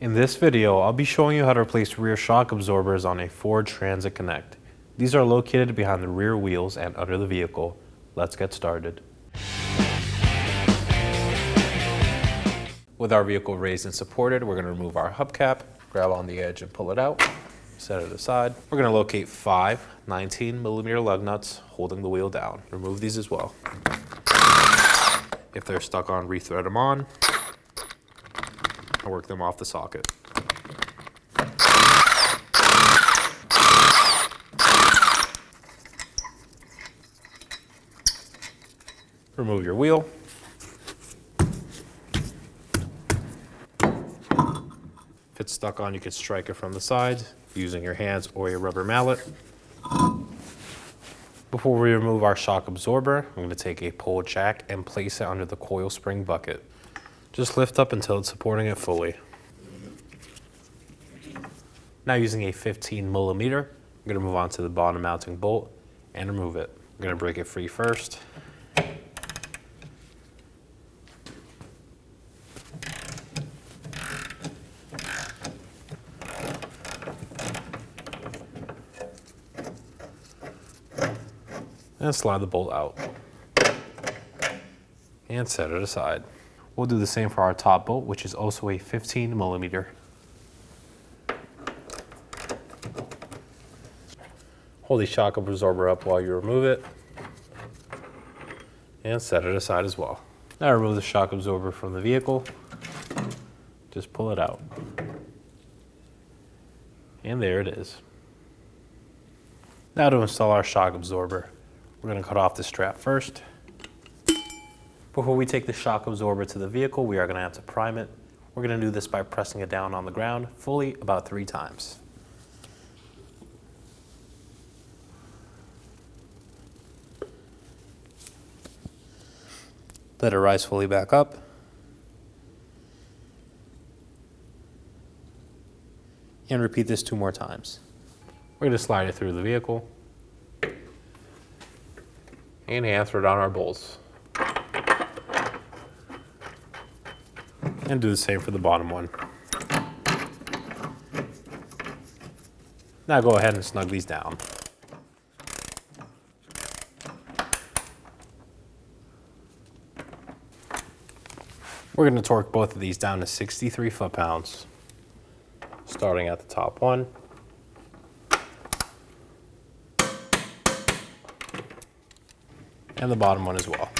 In this video, I'll be showing you how to replace rear shock absorbers on a Ford Transit Connect. These are located behind the rear wheels and under the vehicle. Let's get started. With our vehicle raised and supported, we're going to remove our hubcap, grab on the edge and pull it out, set it aside. We're going to locate 5 19mm lug nuts holding the wheel down. Remove these as well. If they're stuck on, re-thread them on and work them off the socket. Remove your wheel. If it's stuck on, you can strike it from the sides using your hands or a rubber mallet. Before we remove our shock absorber, I'm going to take a pull jack and place it under the coil spring bucket. Just lift up until it's supporting it fully. Now using a 15mm, I'm going to move on to the bottom mounting bolt and remove it. I'm going to break it free first. And slide the bolt out and set it aside. We'll do the same for our top bolt, which is also a 15mm. Hold the shock absorber up while you remove it and set it aside as well. Now remove the shock absorber from the vehicle. Just pull it out. And there it is. Now to install our shock absorber. We're going to cut off the strap first. Before we take the shock absorber to the vehicle, we are going to have to prime it. We're going to do this by pressing it down on the ground fully about 3 times. Let it rise fully back up. And repeat this 2 more times. We're going to slide it through the vehicle. And hand thread on our bolts. And do the same for the bottom one. Now go ahead and snug these down. We're going to torque both of these down to 63 foot-pounds, starting at the top one. And the bottom one as well.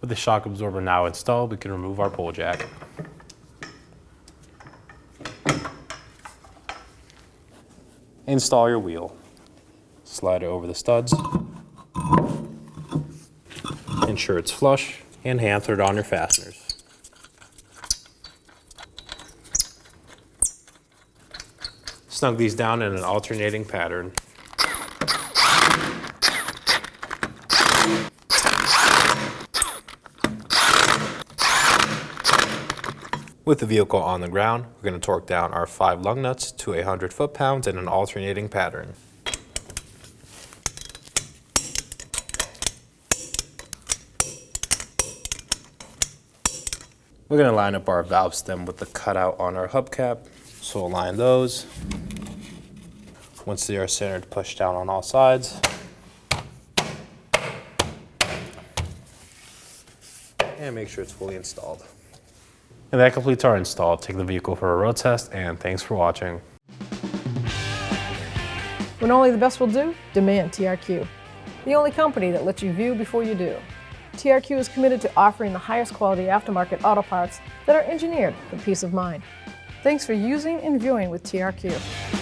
With the shock absorber now installed, we can remove our pull jack. Install your wheel. Slide it over the studs. Ensure it's flush and hand thread on your fasteners. Snug these down in an alternating pattern. With the vehicle on the ground, we're going to torque down our 5 lug nuts to 100 foot-pounds in an alternating pattern. We're going to line up our valve stem with the cutout on our hubcap, so align those. Once they are centered, push down on all sides. And make sure it's fully installed. And that completes our install. Take the vehicle for a road test, and thanks for watching. When only the best will do, demand TRQ. The only company that lets you view before you do. TRQ is committed to offering the highest quality aftermarket auto parts that are engineered for peace of mind. Thanks for using and viewing with TRQ.